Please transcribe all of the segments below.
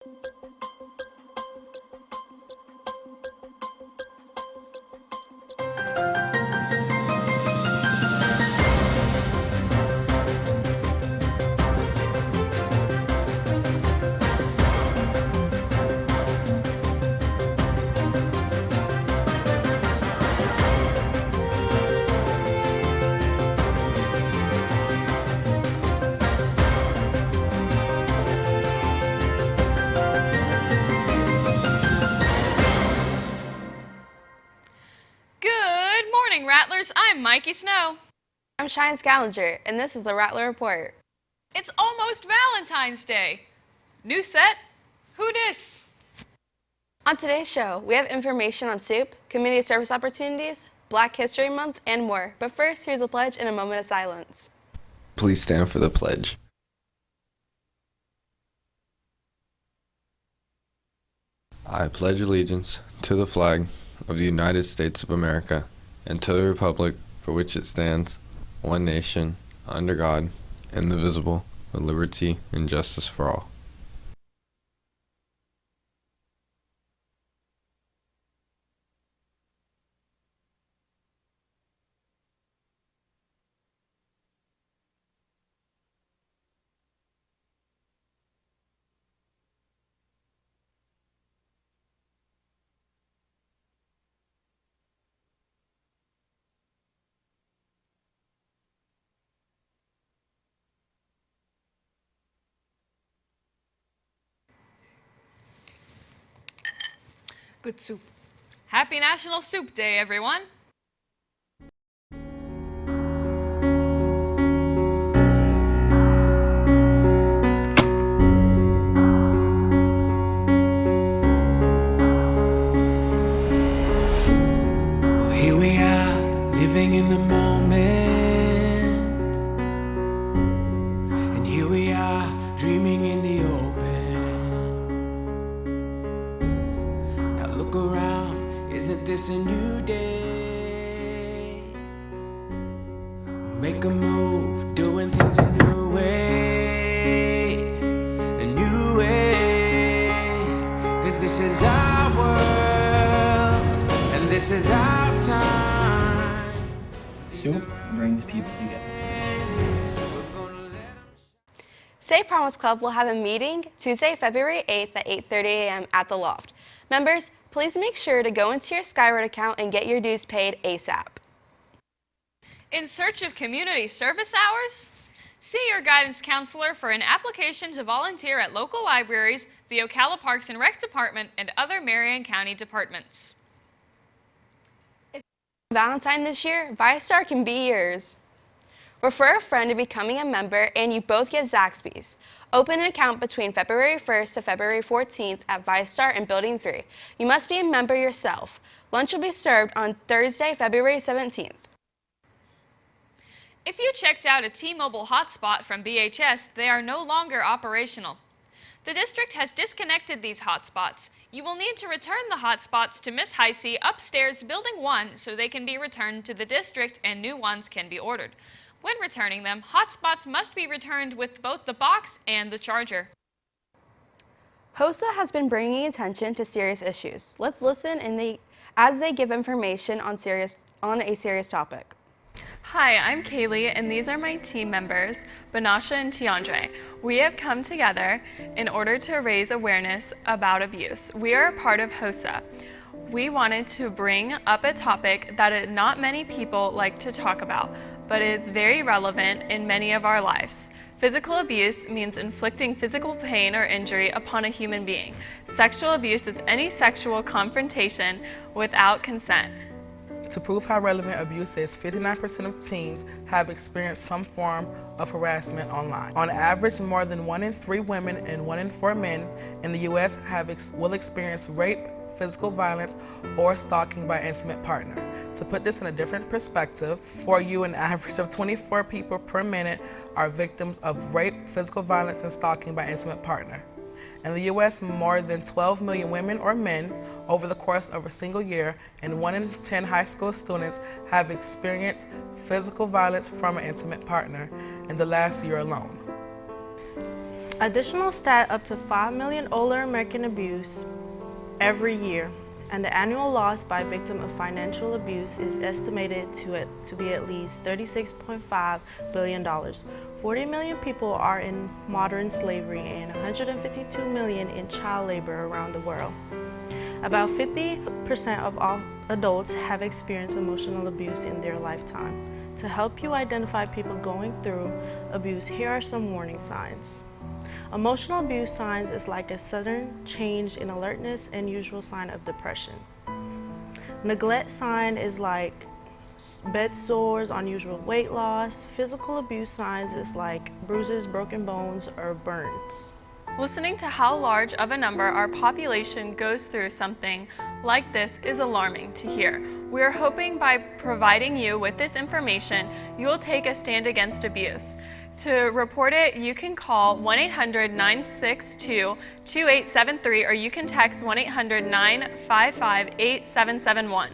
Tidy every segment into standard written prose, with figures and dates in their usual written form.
Good morning, Rattlers. I'm Mikey Snow. I'm Shine Scalinger, and this is the Rattler Report. It's almost Valentine's Day. New set? Who dis? On today's show, we have information on soup, community service opportunities, Black History Month, and more. But first, here's a pledge and a moment of silence. Please stand for the pledge. I pledge allegiance to the flag of the United States of America and to the republic for which it stands, one nation, under God, indivisible, with liberty and justice for all. Good soup. Happy National Soup Day, everyone. Well, here we are, living in the moment. And here we are, dreaming in the open. Now look around, isn't this a new day? Make a move, doing things a new way. A new way. 'Cause this is our world, and this is our time. Soup brings people together. Say Promise Club will have a meeting Tuesday, February 8th at 8:30 a.m. at the Loft. Members, please make sure to go into your Skyward account and get your dues paid ASAP. In search of community service hours? See your guidance counselor for an application to volunteer at local libraries, the Ocala Parks and Rec Department, and other Marion County departments. Valentine this year, ViStar can be yours. Refer a friend to becoming a member and you both get Zaxby's. Open an account between February 1st to February 14th at ViStar in Building 3. You must be a member yourself. Lunch will be served on Thursday, February 17th. If you checked out a T-Mobile hotspot from BHS, they are no longer operational. The district has disconnected these hotspots. You will need to return the hotspots to Miss Heisey upstairs Building 1 so they can be returned to the district and new ones can be ordered. When returning them, hotspots must be returned with both the box and the charger. HOSA has been bringing attention to serious issues. Let's listen as they give information on a serious topic. Hi, I'm Kaylee, and these are my team members, Banasha and Tiandre. We have come together in order to raise awareness about abuse. We are a part of HOSA. We wanted to bring up a topic that not many people like to talk about, but is very relevant in many of our lives. Physical abuse means inflicting physical pain or injury upon a human being. Sexual abuse is any sexual confrontation without consent. To prove how relevant abuse is, 59% of teens have experienced some form of harassment online. On average, more than 1 in 3 women and 1 in 4 men in the U.S. will experience rape, physical violence, or stalking by an intimate partner. To put this in a different perspective, for you, an average of 24 people per minute are victims of rape, physical violence, and stalking by an intimate partner. In the U.S., more than 12 million women or men over the course of a single year, and 1 in 10 high school students have experienced physical violence from an intimate partner in the last year alone. Additional stat, up to 5 million older American abuse every year, and the annual loss by victim of financial abuse is estimated to be at least $36.5 billion. 40 million people are in modern slavery and 152 million in child labor around the world. About 50% of all adults have experienced emotional abuse in their lifetime. To help you identify people going through abuse, here are some warning signs. Emotional abuse signs is like a sudden change in alertness and usual sign of depression. Neglect sign is like bed sores, unusual weight loss. Physical abuse signs is like bruises, broken bones, or burns. Listening to how large of a number our population goes through something like this is alarming to hear. We are hoping by providing you with this information, you will take a stand against abuse. To report it, you can call 1-800-962-2873 or you can text 1-800-955-8771.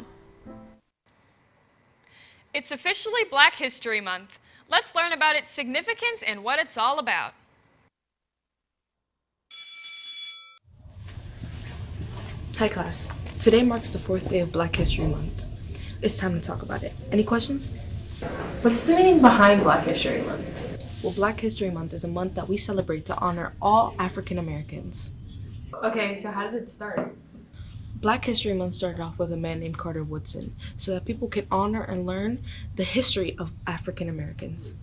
It's officially Black History Month. Let's learn about its significance and what it's all about. Hi class, today marks the 4th day of Black History Month. It's time to talk about it. Any questions? What's the meaning behind Black History Month? Well, Black History Month is a month that we celebrate to honor all African Americans. Okay, so how did it start? Black History Month started off with a man named Carter Woodson so that people could honor and learn the history of African Americans.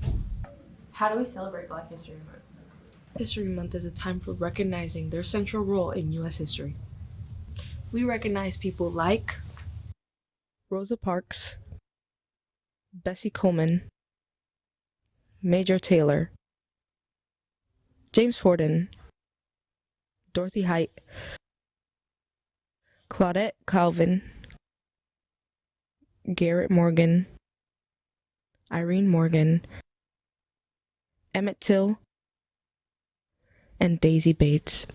How do we celebrate Black History Month? History Month is a time for recognizing their central role in U.S. history. We recognize people like Rosa Parks, Bessie Coleman, Major Taylor, James Forden, Dorothy Height, Claudette Calvin, Garrett Morgan, Irene Morgan, Emmett Till, and Daisy Bates.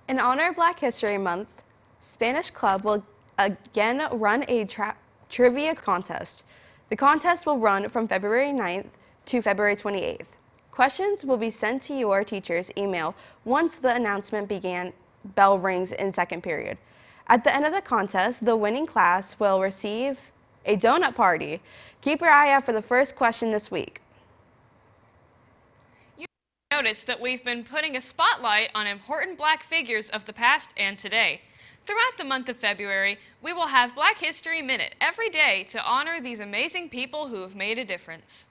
In honor of Black History Month, Spanish Club will again run a trivia contest. The contest will run from February 9th to February 28th. Questions will be sent to your teacher's email once the announcement bell rings in second period. At the end of the contest, the winning class will receive a donut party. Keep your eye out for the first question this week. Notice that we've been putting a spotlight on important Black figures of the past and today. Throughout the month of February, we will have Black History Minute every day to honor these amazing people who have made a difference.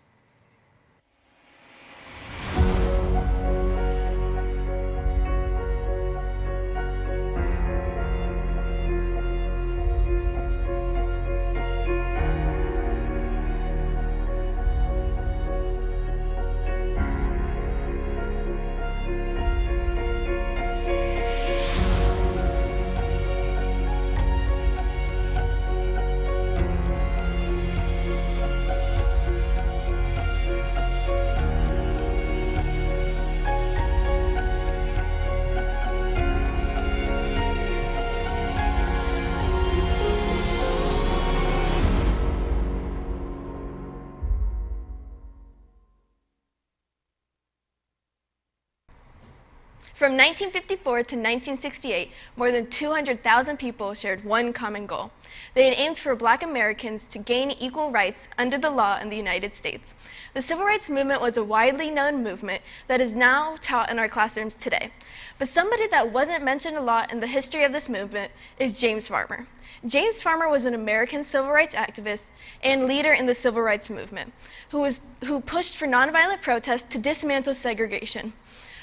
From 1954 to 1968, more than 200,000 people shared one common goal. They had aimed for Black Americans to gain equal rights under the law in the United States. The Civil Rights Movement was a widely known movement that is now taught in our classrooms today. But somebody that wasn't mentioned a lot in the history of this movement is James Farmer. James Farmer was an American civil rights activist and leader in the Civil Rights Movement, who pushed for nonviolent protests to dismantle segregation,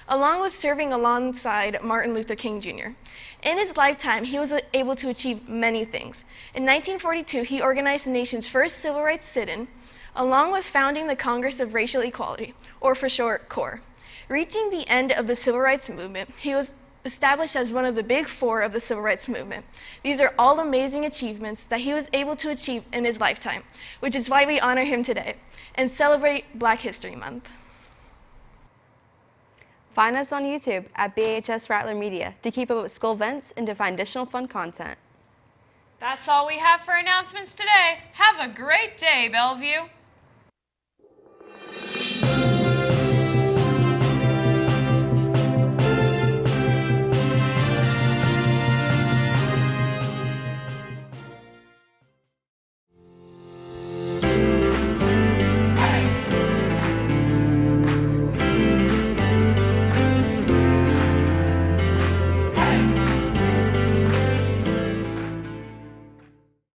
along with serving alongside Martin Luther King Jr. In his lifetime, he was able to achieve many things. In 1942, he organized the nation's first civil rights sit-in, along with founding the Congress of Racial Equality, or for short, CORE. Reaching the end of the Civil Rights Movement, he was established as one of the big four of the Civil Rights Movement. These are all amazing achievements that he was able to achieve in his lifetime, which is why we honor him today and celebrate Black History Month. Find us on YouTube at BHS Rattler Media to keep up with school events and to find additional fun content. That's all we have for announcements today. Have a great day, Bellevue.